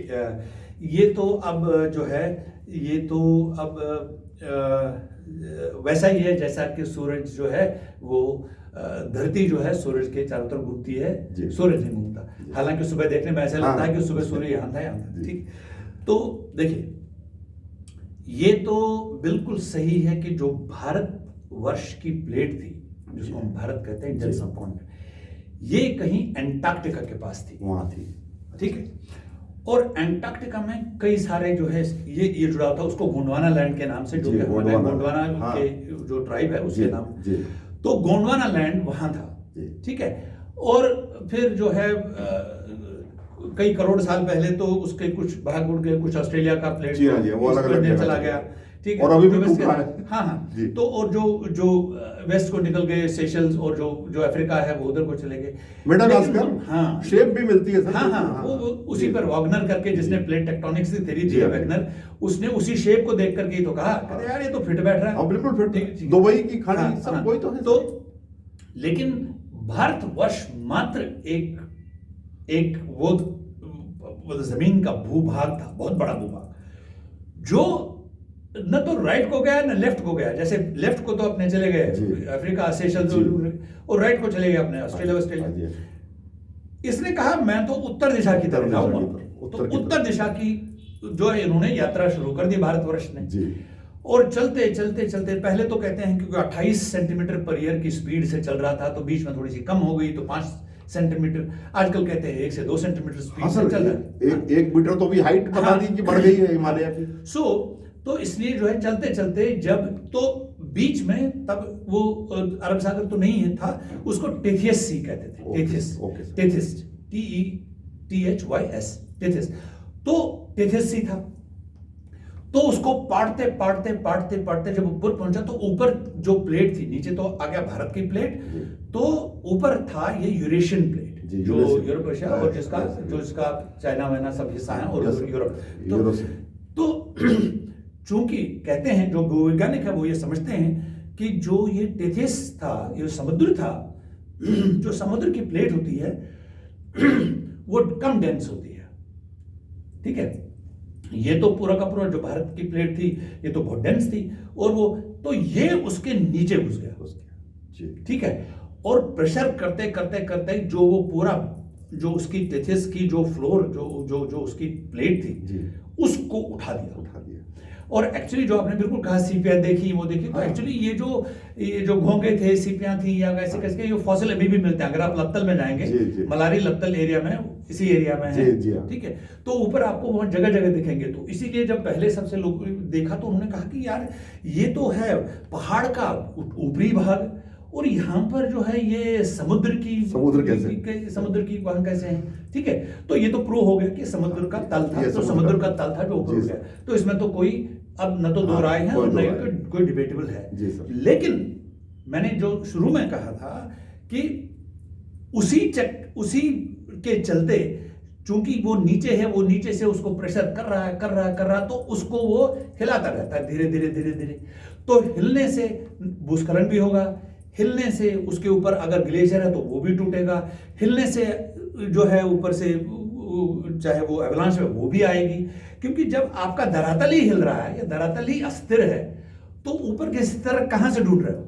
ये तो अब जो है, ये तो अब वैसा ही है जैसा कि सूरज जो है वो धरती जो है सूरज के चारों तरफ घूमती है, सूरज नहीं घूमता। हालांकि सुबह देखने में ऐसा लगता है कि सुबह सूर्य यहाँ था, ठीक। तो देखिए ये तो बिल्कुल सही है कि जो भारत वर्ष की प्लेट थी, जिसको हम भारत कहते हैं, इंडियन सबकॉन्टिनेंट, ये कहीं एंटार्क्टिका के पास थी, वहां थी, ठीक है। और एंटार्क्टिका में कई सारे जो है ये जुड़ा था, उसको गोंडवाना लैंड के नाम से, जो गोंडवाना के जो ट्राइब है उसके नाम, तो गोंडवाना लैंड वहां था, ठीक है। और फिर जो है कई करोड़ साल पहले तो उसके कुछ भाग उड़ गए, कुछ ऑस्ट्रेलिया का प्लेट चला गया, ठीक है, और अभी भी टूटा है। हाँ, तो और जो वेस्ट को निकल गए, सेशल्स, और जो अफ्रीका है वो उधर को चले गए, मेडागास्कर। हाँ, शेप भी मिलती है सर। हाँ, वो उसी पर वॉगनर करके, जिसने प्लेट टेक्टोनिक्स की थ्योरी दी है वॉगनर, उसने उसी शेप को देख करके तो कहा, कहते यार ये तो फिट बैठ रहा है, बिल्कुल फिट, दुबई की खाड़ी सब कोई तो है। तो लेकिन भारतवर्ष मात्र एक वो जमीन का भूभाग था, बहुत बड़ा भूभाग, जो न तो राइट को गया न लेफ्ट को गया। जैसे लेफ्ट को तो अपने चले गए अफ्रीका, सेशल्स, और राइट को चले गए अपने ऑस्ट्रेलिया। इसने कहा मैं तो उत्तर दिशा की तरफ जाऊंगा, तो उत्तर दिशा की जो है इन्होंने यात्रा शुरू कर दी भारतवर्ष ने। और चलते चलते चलते, पहले तो कहते हैं क्योंकि 28 सेंटीमीटर पर ईयर की स्पीड से चल रहा था, तो बीच में थोड़ी सी कम हो गई तो 5 सेंटीमीटर, आजकल कहते हैं 1 से 2 सेंटीमीटर स्पीड से चल रहा है। 1 मीटर तो भी हाइट बता दी कि बढ़ गई है हिमालय की। तो इसलिए जो है चलते चलते, जब तो बीच में तब वो अरब सागर तो नहीं था, उसको टेथियस सी कहते थे, टेथिस, TETHYS, टेथिस, तो टेथिस सी था। तो उसको पाटते जब ऊपर पहुंचा तो ऊपर जो प्लेट थी, नीचे तो आ गया भारत की प्लेट, तो ऊपर था ये यूरेशियन प्लेट, जो यूरोप एशिया और जिसका चाइना वाइना सब हिस्सा है, और यूरोप। तो चूंकि कहते हैं जो भूवैज्ञानिक है वो ये समझते हैं कि जो ये टेथिस था, ये समुद्र था, जो समुद्र की प्लेट होती है वो कम डेंस होती है, ठीक है। ये तो पूरा का पूरा जो भारत की प्लेट थी ये तो बहुत डेंस थी, और वो तो ये उसके नीचे घुस गया, ठीक है। और प्रेशर करते करते करते जो वो पूरा जो उसकी टेथिस की जो फ्लोर जो जो जो उसकी प्लेट थी जी। उसको उठा दिया। और एक्चुअली जो आपने बिल्कुल कहा सीपियां देखी वो देखी, तो हाँ। एक्चुअली ये जो घोंगे थे, सीपियां थी या कैसे कैसे ये फॉसिल अभी भी मिलते हैं। अगर आप लत्तल में जाएंगे, जी। मलारी लत्तल एरिया में, इसी एरिया में है, जी, हाँ। ठीक है, तो ऊपर आपको बहुत जगह जगह दिखेंगे। तो इसीलिए जब पहले सबसे लोग देखा तो उन्होंने कहा कि यार ये तो है पहाड़ का ऊपरी भाग, और यहाँ पर जो है ये समुद्र की वहां कैसे है, ठीक है। तो ये तो प्रूव हो गया कि समुद्र का तल था, तो समुद्र का तल था जो ऊपर हो गया। तो इसमें तो कोई अब न तो दो राय है और न कोई डिबेटेबल है। लेकिन मैंने जो शुरू में कहा था कि उसी के चलते चूंकि वो नीचे है, वो नीचे से उसको प्रेशर कर रहा, तो उसको वो हिलाता रहता है धीरे धीरे। तो हिलने से भूस्खलन भी होगा, हिलने से उसके ऊपर अगर ग्लेशियर है तो वो भी टूटेगा, हिलने से जो है ऊपर से चाहे वो एवलांच है वो भी आएगी। क्योंकि जब आपका धरातल ही हिल रहा है या धरातल ही अस्थिर है तो ऊपर के स्तर कहां से ढूंढ रहे हो।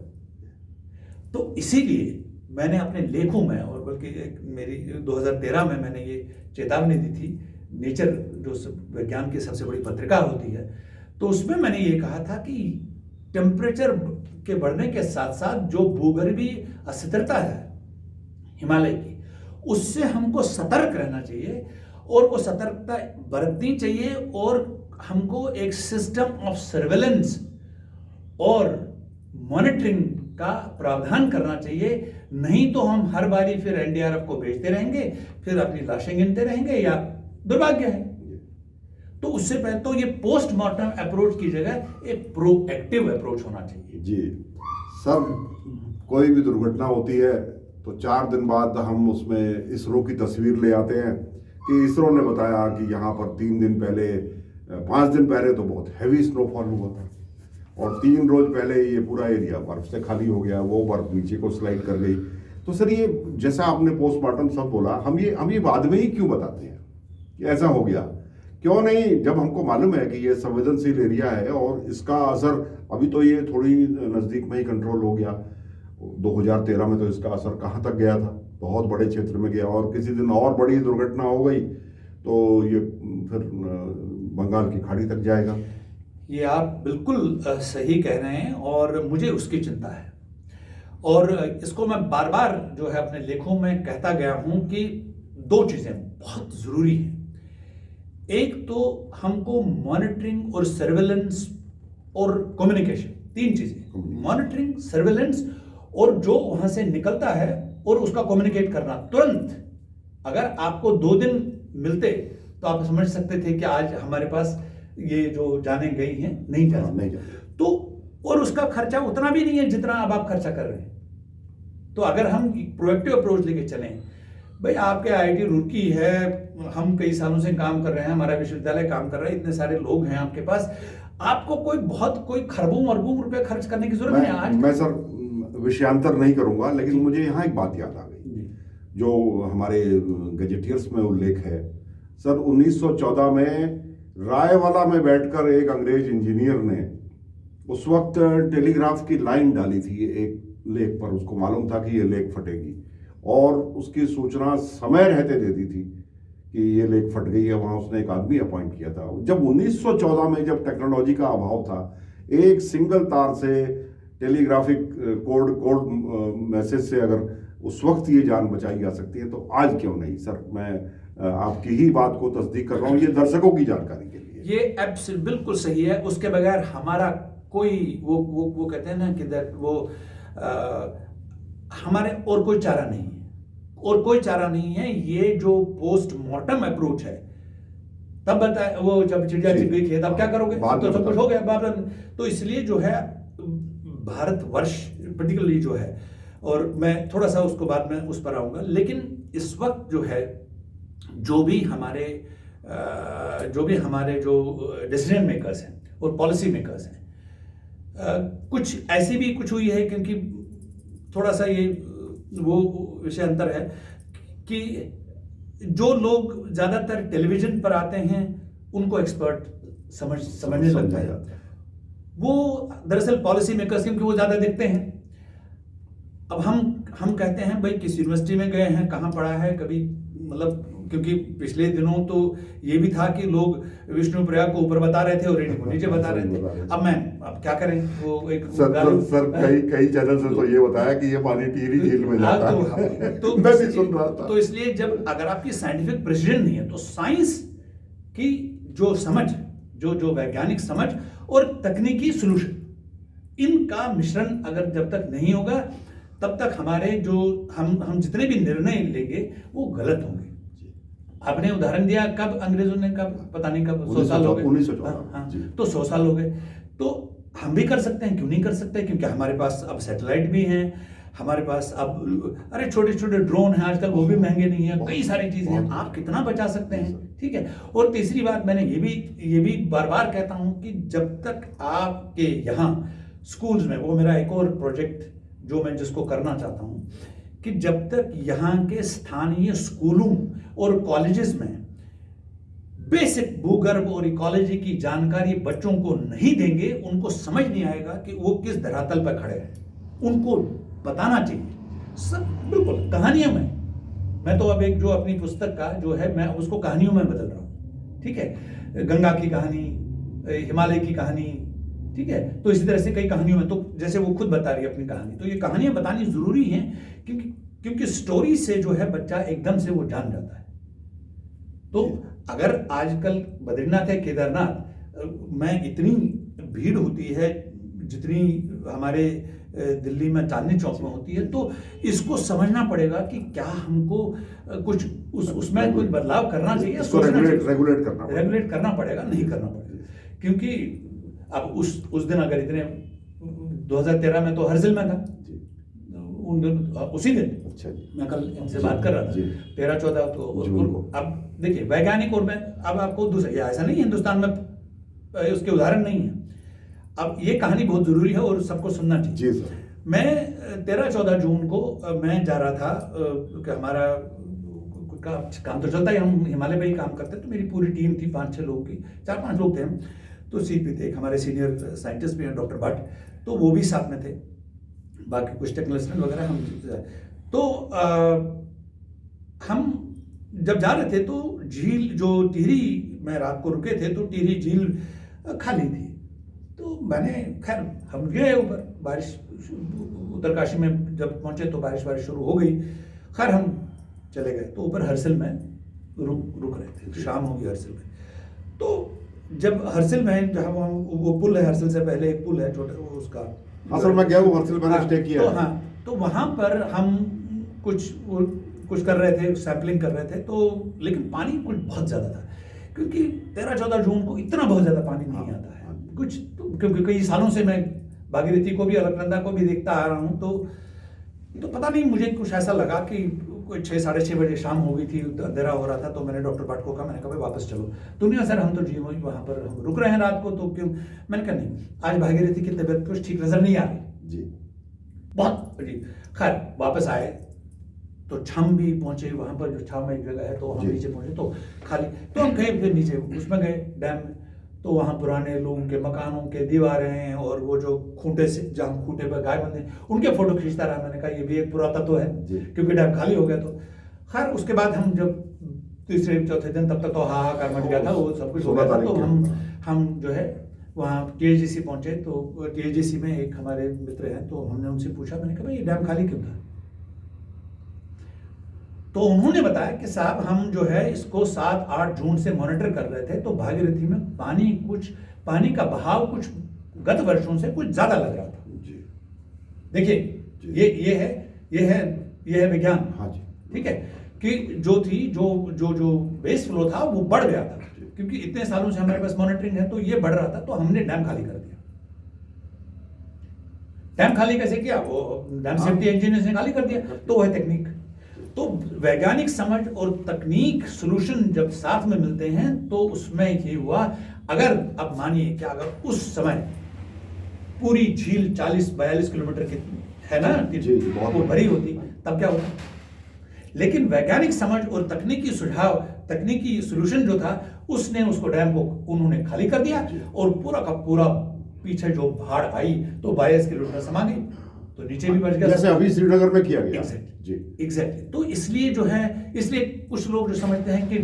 तो इसीलिए मैंने अपने लेखों में, और बल्कि मेरी 2013 में मैंने ये चेतावनी दी थी, नेचर जो विज्ञान की सबसे बड़ी पत्रिका होती है, तो उसमें मैंने ये कहा था कि टेम्परेचर के बढ़ने के साथ साथ जो भूगर्भीय अस्थिरता है हिमालय की, उससे हमको सतर्क रहना चाहिए और वो सतर्कता बरतनी चाहिए, और हमको एक सिस्टम ऑफ सर्वेलेंस और मॉनिटरिंग का प्रावधान करना चाहिए। नहीं तो हम हर बारी फिर एनडीआरएफ को भेजते रहेंगे, फिर अपनी लाशें गिनते रहेंगे, या दुर्भाग्य है। तो उससे पहले तो ये पोस्टमार्टम अप्रोच की जगह एक प्रोएक्टिव अप्रोच होना चाहिए। जी सर, कोई भी दुर्घटना होती है तो 4 दिन बाद हम उसमें इसरो की तस्वीर ले आते हैं कि इसरो ने बताया कि यहाँ पर 3 दिन पहले 5 दिन पहले तो बहुत हैवी स्नोफॉल हुआ था, और 3 रोज पहले ये पूरा एरिया बर्फ से खाली हो गया, वो बर्फ नीचे को स्लाइड कर गई। तो सर ये जैसा आपने पोस्टमार्टम सब बोला, हम ये बाद में ही क्यों बताते हैं कि ऐसा हो गया, क्यों नहीं, जब हमको मालूम है कि ये संवेदनशील एरिया है और इसका असर अभी तो ये थोड़ी नज़दीक में ही कंट्रोल हो गया। 2013 में तो इसका असर कहाँ तक गया था, बहुत बड़े क्षेत्र में गया, और किसी दिन और बड़ी दुर्घटना हो गई तो ये फिर बंगाल की खाड़ी तक जाएगा। ये आप बिल्कुल सही कह रहे हैं और मुझे उसकी चिंता है, और इसको मैं बार बार जो है अपने लेखों में कहता गया हूं कि 2 चीजें बहुत जरूरी हैं। एक तो हमको मॉनिटरिंग और सर्वेलेंस और कम्युनिकेशन, 3 चीजें, मॉनिटरिंग, सर्वेलेंस और जो वहां से निकलता है और उसका कम्युनिकेट करना तुरंत। अगर आपको 2 दिन मिलते तो आप समझ सकते थे कि आज हमारे पास ये जो जाने गई हैं नहीं जा तो, और उसका खर्चा उतना भी नहीं है जितना अब आप खर्चा कर रहे हैं। तो अगर हम प्रोएक्टिव अप्रोच लेके चलें, भाई आपके आईआईटी रुड़की है, हम कई सालों से काम कर रहे हैं, हमारा विश्वविद्यालय काम कर रहा है, इतने सारे लोग हैं आपके पास, आपको कोई खरबों अरबों रुपए खर्च करने की जरूरत नहीं है आज। मैं सर विषयांतर नहीं करूंगा, लेकिन मुझे यहाँ एक बात याद आ गई जो हमारे गजेटियर्स में उल्लेख है। सर 1914 में रायवाला में बैठकर एक अंग्रेज इंजीनियर ने उस वक्त टेलीग्राफ की लाइन डाली थी एक लेक पर, उसको मालूम था कि ये लेक फटेगी, और उसकी सूचना समय रहते दे दी थी कि ये लेक फट गई है। वहाँ उसने एक आदमी अपॉइंट किया था। जब 1914 में जब टेक्नोलॉजी का अभाव था, एक सिंगल तार से टेलीग्राफिक कोड मैसेज से अगर उस वक्त ये जान बचाई जा सकती है तो आज क्यों नहीं। सर मैं आपकी ही बात को तस्दीक कर रहा हूँ, ये दर्शकों की जानकारी के लिए। ये बिल्कुल सही है, उसके बगैर हमारा कोई वो कहते हैं ना कि वो हमारे और कोई चारा नहीं है, और कोई चारा नहीं है। ये जो पोस्टमार्टम अप्रोच है, तब बताए वो जब चिड़िया चिड़ गई खेत, अब क्या करोगे, तो सब कुछ हो गया। तो इसलिए जो है भारतवर्ष पर्टिकुलरली जो है, और मैं थोड़ा सा उसको बाद में उस पर आऊंगा, लेकिन इस वक्त जो है जो भी हमारे जो डिसीजन मेकर्स हैं और पॉलिसी मेकर्स हैं, कुछ ऐसी भी कुछ हुई है, क्योंकि थोड़ा सा ये वो विषय अंतर है कि जो लोग ज्यादातर टेलीविजन पर आते हैं उनको एक्सपर्ट समझने लग जाते हैं, वो दरअसल पॉलिसी मेकर्स, क्योंकि वो ज्यादा देखते हैं। अब हम कहते हैं भाई किस यूनिवर्सिटी में गए हैं, कहाँ पढ़ा है, कभी मतलब क्योंकि पिछले दिनों तो ये भी था कि लोग विष्णुप्रयाग को ऊपर बता रहे थे और रेडी को नीचे बता रहे थे। अब क्या करें, वो एक सर कई चैनल से तो ये बताया कि ये पानी टिहरी झील में जाता है। तो मैं भी सुन रहा था। तो इसलिए जब अगर आपकी साइंटिफिक प्रिसीजन नहीं है तो साइंस की जो समझ, जो वैज्ञानिक समझ और तकनीकी सॉल्यूशन, इनका मिश्रण अगर जब तक नहीं होगा तब तक हमारे जो हम जितने भी निर्णय लेंगे वो गलत होंगे। आपने उदाहरण दिया कब अंग्रेजों ने, कब पता नहीं कब 100 साल हो गए, 1914 तो 100 साल हो गए, तो हम भी कर सकते हैं, क्यों नहीं कर सकते? क्योंकि हमारे पास अब सैटेलाइट भी हैं, हमारे पास अब अरे छोटे छोटे ड्रोन हैं आजकल, वो भी महंगे नहीं है, कई सारी चीजें हैं, आप कितना बचा सकते हैं। ठीक है। और तीसरी बात मैंने ये भी बार बार कहता हूं कि जब तक आपके यहाँ स्कूल्स में, वो मेरा एक और प्रोजेक्ट जो मैं जिसको करना चाहता हूं, कि जब तक यहाँ के स्थानीय स्कूलों और कॉलेजेस में बेसिक भूगर्भ और इकोलॉजी की जानकारी बच्चों को नहीं देंगे, उनको समझ नहीं आएगा कि वो किस धरातल पर खड़े हैं। उनको बताना चाहिए सब, बिल्कुल कहानियों में। मैं तो अब एक जो अपनी पुस्तक का जो है, मैं उसको कहानियों में बदल रहा हूँ। ठीक है, गंगा की कहानी, हिमालय की कहानी, ठीक है। तो इसी तरह से कई कहानियों में, तो जैसे वो खुद बता रही है अपनी कहानी, तो ये कहानियां बतानी जरूरी हैं, क्योंकि स्टोरी से जो है बच्चा एकदम से वो जान जाता है। तो अगर आजकल बद्रीनाथ है, केदारनाथ में इतनी भीड़ होती है जितनी हमारे दिल्ली में चांदनी चौक में होती है, तो इसको समझना पड़ेगा कि क्या हमको कुछ उसमें कुछ बदलाव करना चाहिए, रेगुलेट करना पड़ेगा, नहीं करना पड़ेगा। क्योंकि अब उस दिन अगर इतने 2013 में तो हर्जिल में था, उन दिन उसी दिन, अच्छा, मैं कल इनसे बात कर रहा था 13-14 तो अब देखिए वैज्ञानिक, और मैं अब आपको दूसरा, ऐसा नहीं हिंदुस्तान में उसके उदाहरण नहीं है। अब ये कहानी बहुत जरूरी है और सबको सुनना चाहिए। जी सर। मैं 13-14 जून को मैं जा रहा था कि हमारा काम तो चलता ही, हम हिमालय में ही काम करते, तो मेरी पूरी टीम थी 5-6 लोगों की, 4-5 लोग थे हम, तो सीपी थे, एक हमारे सीनियर साइंटिस्ट भी हैं डॉक्टर भट्ट, तो वो भी साथ में थे, बाकी कुछ टेक्निकल वगैरह हम। तो हम जब जा रहे थे तो झील जो टिहरी में रात को रुके थे, तो टिहरी झील खाली थी। तो मैंने, खैर हम गए ऊपर, बारिश उत्तरकाशी में जब पहुंचे तो बारिश शुरू हो गई, खैर हम चले गए, तो ऊपर हर्सिल में रुक रहे थे, शाम होगी हर्सिल में। तो जब हर्सिल में, जहाँ वो पुल है, हर्सिल से पहले एक पुल है छोटा, उसका असल में गया, वो हर्सिल में स्टे किया। तो हाँ, तो वहां पर हम कुछ कर रहे थे, सैंपलिंग कर रहे थे, तो लेकिन पानी कुछ बहुत ज्यादा था, क्योंकि 13-14 जून को इतना बहुत ज्यादा पानी नहीं आता है कुछ, तो क्योंकि कई सालों से मैं भागीरथी को भी, अलकनंदा को भी देखता आ रहा हूँ, तो पता नहीं, मुझे कुछ ऐसा लगा कि कोई 6-6:30 बजे शाम हो गई थी, अंधेरा हो रहा था, तो मैंने डॉक्टर भट्ट को कहा, मैंने कहा भाई वापस चलो। तो नहीं सर, हम तो जी वहाँ पर हम रुक रहे हैं रात को, तो क्यों? मैंने कहा नहीं, आज भागीरथी की तबीयत कुछ ठीक नजर नहीं आ रही जी, बहुत जी। खैर वापस आए तो छम भी पहुंचे, वहां पर जो छम एक जगह है, तो हम नीचे पहुंचे तो खाली, तो हम गए फिर नीचे उसमें गए डैम में, तो वहां पुराने लोगों के मकानों के दीवारें हैं, और वो जो खूंटे से, जहाँ खूंटे पर गाय बंधे, उनके फोटो खींचता रहा। मैंने कहा ये भी एक पुरातत्व है, क्योंकि डैम खाली हो गया। तो खैर उसके बाद हम जब तीसरे-चौथे दिन, तब तक तो हाहाकार मच गया था, वो सब कुछ हो गया था, तो हम जो है वहाँ THGC पहुंचे। तो THGC में एक हमारे मित्र हैं, तो हमने उनसे पूछा, मैंने कहा भाई ये डैम खाली क्यों था? तो उन्होंने बताया कि साहब हम जो है इसको 7-8 जून से मॉनिटर कर रहे थे, तो भागीरथी में पानी का बहाव कुछ गत वर्षों से कुछ ज्यादा लग रहा था। देखिए ये है विज्ञान। हाँ जी, ठीक है, कि जो बेस फ्लो था वो बढ़ गया था, क्योंकि इतने सालों से हमारे पास मॉनिटरिंग है, तो ये बढ़ रहा था, तो हमने डैम खाली कर दिया। डैम खाली कैसे किया? वो डैम सेफ्टी इंजीनियर्स ने खाली कर दिया, तो वो है टेक्निक। तो वैज्ञानिक समझ और तकनीक सॉल्यूशन जब साथ में मिलते हैं, तो उसमें ये हुआ, अगर अब मानिए कि अगर उस समय पूरी झील 40-42 किलोमीटर की है ना, वो भरी होती, तब क्या होता? लेकिन वैज्ञानिक समझ और तकनीकी सुझाव, तकनीकी सॉल्यूशन जो था, उसने उसको डैम को उन्होंने खाली कर दिया, और पूरा का पूरा पीछे जो बाढ़ आई तो 22 किलोमीटर समा गई। तो नीचे भी बढ़ गया, जैसे अभी श्रीनगर में किया गया। जी, एग्जैक्टली। तो इसलिए जो है, इसलिए कुछ लोग जो समझते हैं कि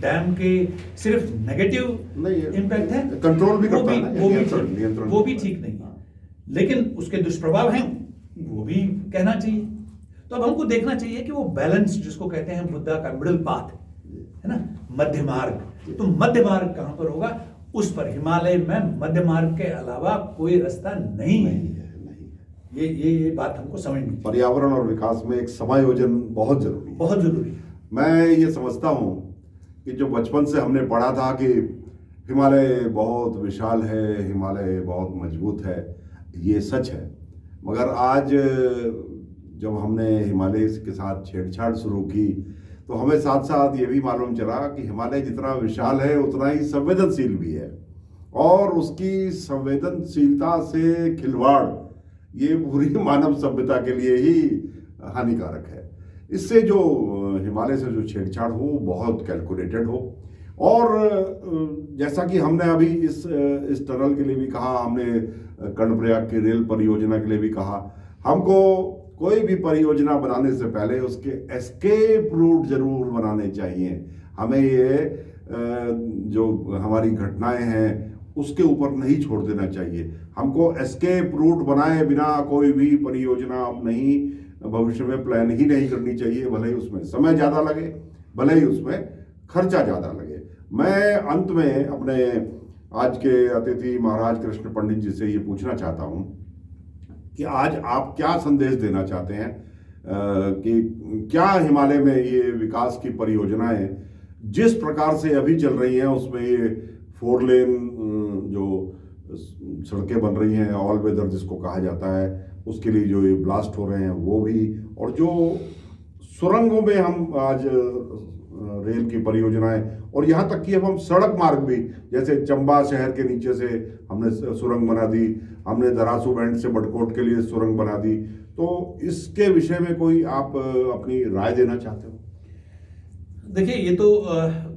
डैम के सिर्फ नेगेटिव नहीं इम्पैक्ट है, कंट्रोल भी करता है ना, नियंत्रण वो भी ठीक नहीं है, लेकिन उसके दुष्प्रभाव हैं वो भी कहना चाहिए। तो अब हमको देखना चाहिए कि वो बैलेंस जिसको कहते हैं बुद्धा का मिडिल पाथ है ना, मध्य मार्ग। तो मध्य मार्ग कहां पर होगा? उस पर हिमालय में मध्य मार्ग के अलावा कोई रास्ता नहीं है। ये बात हमको समझनी। पर्यावरण और विकास में एक समायोजन बहुत जरूरी है, बहुत जरूरी है। मैं ये समझता हूँ कि जो बचपन से हमने पढ़ा था कि हिमालय बहुत विशाल है, हिमालय बहुत मजबूत है, ये सच है। मगर आज जब हमने हिमालय के साथ छेड़छाड़ शुरू की तो हमें साथ साथ ये भी मालूम चला कि हिमालय जितना विशाल है उतना ही संवेदनशील भी है, और उसकी संवेदनशीलता से खिलवाड़ ये पूरी मानव सभ्यता के लिए ही हानिकारक है। इससे जो हिमालय से जो छेड़छाड़ हो बहुत कैलकुलेटेड हो, और जैसा कि हमने अभी इस टनल के लिए भी कहा, हमने कर्णप्रयाग की रेल परियोजना के लिए भी कहा, हमको कोई भी परियोजना बनाने से पहले उसके एस्केप रूट जरूर बनाने चाहिए। हमें ये जो हमारी घटनाएं हैं उसके ऊपर नहीं छोड़ देना चाहिए। हमको एस्केप रूट बनाए बिना कोई भी परियोजना नहीं भविष्य में प्लान ही नहीं करनी चाहिए, भले ही उसमें समय ज़्यादा लगे, भले ही उसमें खर्चा ज़्यादा लगे। मैं अंत में अपने आज के अतिथि महाराज कृष्ण पंडित जी से ये पूछना चाहता हूँ कि आज आप क्या संदेश देना चाहते हैं कि क्या हिमालय में ये विकास की परियोजनाएं जिस प्रकार से अभी चल रही हैं उसमें ये 4 लेन जो सड़कें बन रही हैं, ऑल वेदर जिसको कहा जाता है, उसके लिए जो ये ब्लास्ट हो रहे हैं वो भी, और जो सुरंगों में हम आज रेल की परियोजनाएं, और यहाँ तक कि अब हम सड़क मार्ग भी, जैसे चंबा शहर के नीचे से हमने सुरंग बना दी, हमने दरासू बैंड से बड़कोट के लिए सुरंग बना दी, तो इसके विषय में कोई आप अपनी राय देना चाहते हो? देखिए, ये तो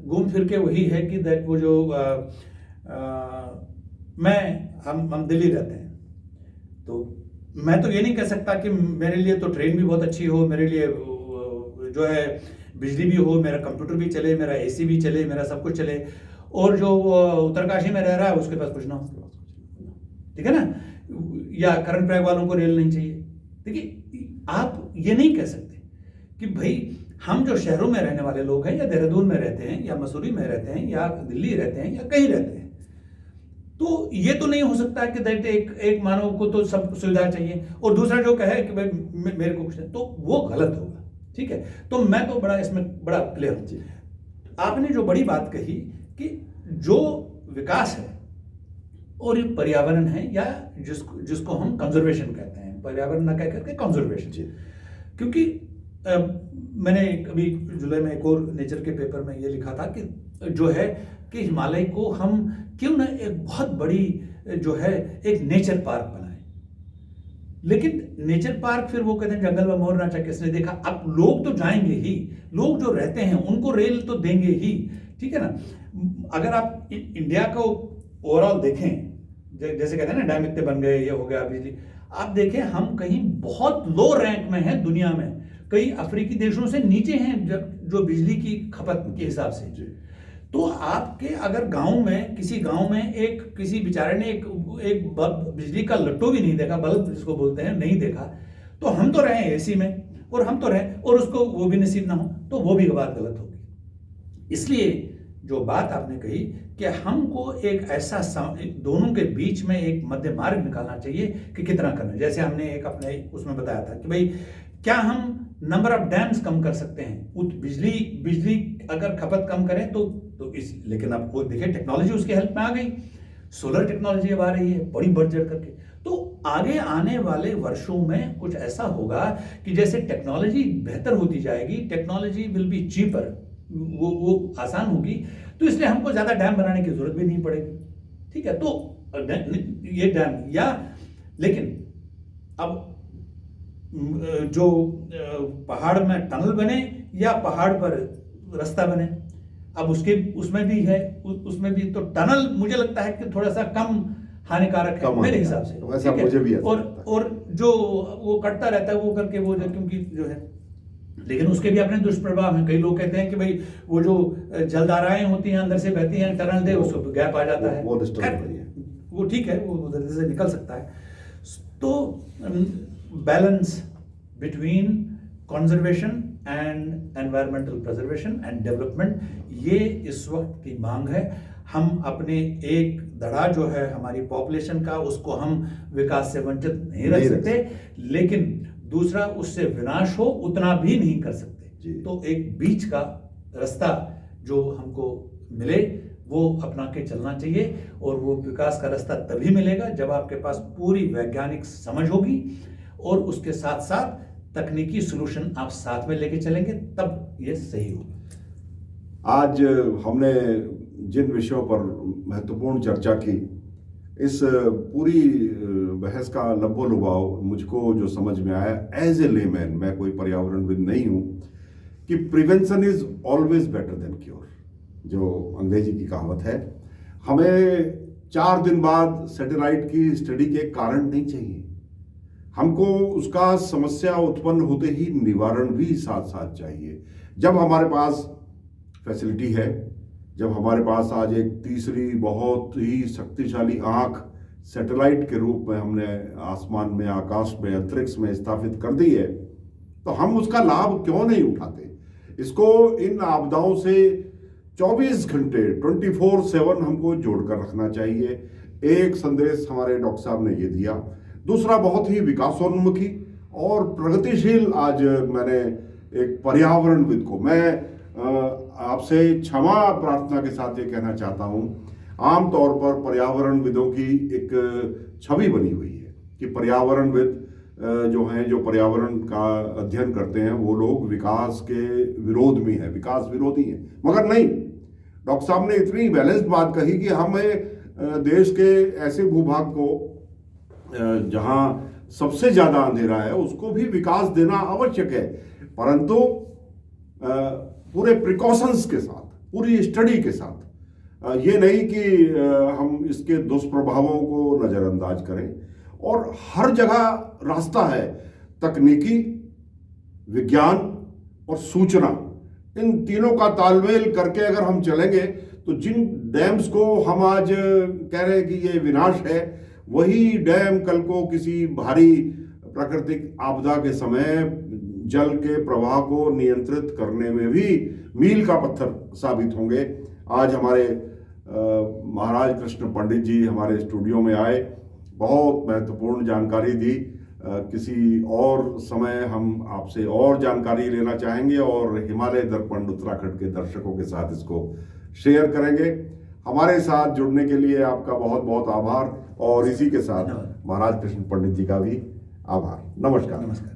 घूम फिर के वही है कि दैट वो जो हम दिल्ली रहते हैं, तो मैं तो ये नहीं कह सकता कि मेरे लिए तो ट्रेन भी बहुत अच्छी हो, मेरे लिए जो है बिजली भी हो, मेरा कंप्यूटर भी चले, मेरा एसी भी चले, मेरा सब कुछ चले, और जो उत्तरकाशी में रह रहा है उसके पास कुछ ना हो, ठीक है ना? या कर्णप्रयाग वालों को रेल नहीं चाहिए। देखिए, आप ये नहीं कह सकते कि भाई हम जो शहरों में रहने वाले लोग हैं, या देहरादून में रहते हैं, या मसूरी में रहते हैं, या दिल्ली रहते हैं, या कहीं रहते हैं, तो ये तो नहीं हो सकता कि दैट एक मानव को तो सब सुविधा चाहिए और दूसरा जो कहे कि भाई मेरे को कुछ नहीं, तो वो गलत होगा। ठीक है, तो मैं तो इसमें बड़ा क्लियर हूं। आपने जो बड़ी बात कही कि जो विकास है और ये पर्यावरण है, या जिसको हम कंजर्वेशन कहते हैं, पर्यावरण ना कह करके कंजर्वेशन, क्योंकि मैंने अभी जुलाई में एक और नेचर के पेपर में ये लिखा था कि जो है कि हिमालय को हम क्यों ना एक बहुत बड़ी जो है एक नेचर पार्क बनाए। लेकिन नेचर पार्क फिर वो कहते हैं जंगल में मोर नाचा किसने देखा। अब लोग तो जाएंगे ही, लोग जो रहते हैं उनको रेल तो देंगे ही, ठीक है ना। अगर आप इंडिया को ओवरऑल देखें, जैसे कहते हैं ना डैम इतने बन गए, ये हो गया बिजली, आप देखें हम कहीं बहुत लो रैंक में हैं दुनिया में, कई अफ्रीकी देशों से नीचे हैं जो बिजली की खपत के हिसाब से। तो आपके अगर गांव में, किसी गांव में किसी बेचारे ने एक बिजली का लट्टू भी नहीं देखा, बल्ब जिसको बोलते हैं, नहीं देखा, तो हम तो रहे एसी में, और हम तो रहे, और उसको वो भी नसीब ना हो, तो वो भी बात गलत होगी। इसलिए जो बात आपने कही कि हमको एक ऐसा दोनों के बीच में एक मध्य मार्ग निकालना चाहिए कि कितना करना। जैसे हमने एक अपने उसमें बताया था कि भाई क्या हम नंबर ऑफ डैम्स कम कर सकते हैं, बिजली अगर खपत कम करें तो लेकिन अब वो देखिए टेक्नोलॉजी उसके हेल्प में आ गई, सोलर टेक्नोलॉजी अब आ रही है बड़ी बढ़ चढ़ करके। तो आगे आने वाले वर्षों में कुछ ऐसा होगा कि जैसे टेक्नोलॉजी बेहतर होती जाएगी, टेक्नोलॉजी विल बी चीपर, वो आसान होगी, तो इसलिए हमको ज्यादा डैम बनाने की जरूरत भी नहीं पड़ेगी। ठीक है, तो ये डैम या, लेकिन अब जो पहाड़ में टनल बने या पहाड़ पर रास्ता बने, अब उसमें भी है, उसमें भी तो टनल मुझे लगता है कि थोड़ा सा कम हानिकारक है कम मेरे हानिकारक। हिसाब से। तो वैसा ठीक है? मुझे भी ऐसा लगता है। और जो वो करता रहता है वो करके वो क्योंकि जो है, लेकिन उसके भी अपने दुष्प्रभाव हैं। कई लोग कहते हैं कि भाई वो जो जलधाराएं होती हैं अंदर से बहती हैं, टनल दे उसको गैप आ जाता है, वो डिस्टर्ब खैर, हो रही है। वो ठीक है, वो उधर से निकल सकता है। तो balance between conservation and environmental preservation and development, ये इस वक्त की मांग है। हम अपने एक धड़ा जो है हमारी पॉपुलेशन का, उसको हम विकास से वंचित नहीं रख सकते, लेकिन दूसरा उससे विनाश हो उतना भी नहीं कर सकते। तो एक बीच का रास्ता जो हमको मिले वो अपना के चलना चाहिए, और वो विकास का रास्ता तभी मिलेगा जब आपके पास पूरी वैज्ञानिक समझ होगी और उसके साथ साथ तकनीकी सॉल्यूशन आप साथ में लेके चलेंगे, तब ये सही होगा। आज हमने जिन विषयों पर महत्वपूर्ण चर्चा की, इस पूरी बहस का लब्बो लुभाव मुझको जो समझ में आया एज ए लेमैन, मैं कोई पर्यावरणविद नहीं हूं, कि prevention is always better than cure, जो अंग्रेजी की कहावत है। हमें 4 दिन बाद सैटेलाइट की स्टडी के कारण नहीं चाहिए, हमको उसका समस्या उत्पन्न होते ही निवारण भी साथ साथ चाहिए। जब हमारे पास फैसिलिटी है, जब हमारे पास आज एक तीसरी बहुत ही शक्तिशाली आंख सैटेलाइट के रूप में हमने आसमान में, आकाश में, अंतरिक्ष में स्थापित कर दी है, तो हम उसका लाभ क्यों नहीं उठाते। इसको इन आपदाओं से 24 घंटे 24/7 हमको जोड़कर रखना चाहिए। एक संदेश हमारे डॉक्टर साहब ने ये दिया। दूसरा, बहुत ही विकासोन्मुखी और प्रगतिशील, आज मैंने एक पर्यावरणविद को, मैं आपसे क्षमा प्रार्थना के साथ ये कहना चाहता हूँ, आमतौर पर पर्यावरणविदों की एक छवि बनी हुई है कि पर्यावरणविद जो हैं, जो पर्यावरण का अध्ययन करते हैं, वो लोग विकास के विरोध में हैं, विकास विरोधी हैं। मगर नहीं, डॉक्टर साहब ने इतनी बैलेंस्ड बात कही कि हमें देश के ऐसे भूभाग को जहां सबसे ज्यादा अंधेरा है उसको भी विकास देना आवश्यक है, परंतु पूरे प्रिकॉशंस के साथ, पूरी स्टडी के साथ। ये नहीं कि हम इसके दुष्प्रभावों को नजरअंदाज करें। और हर जगह रास्ता है, तकनीकी, विज्ञान और सूचना, इन तीनों का तालमेल करके अगर हम चलेंगे तो जिन डैम्स को हम आज कह रहे हैं कि ये विनाश है, वही डैम कल को किसी भारी प्राकृतिक आपदा के समय जल के प्रवाह को नियंत्रित करने में भी मील का पत्थर साबित होंगे। आज हमारे महाराज कृष्ण पंडित जी हमारे स्टूडियो में आए, बहुत महत्वपूर्ण जानकारी दी। किसी और समय हम आपसे और जानकारी लेना चाहेंगे और हिमालय दर्पण उत्तराखंड के दर्शकों के साथ इसको शेयर करेंगे। हमारे साथ जुड़ने के लिए आपका बहुत बहुत आभार, और इसी के साथ महाराज कृष्ण पंडित जी का भी आभार। नमस्कार। नमस्कार।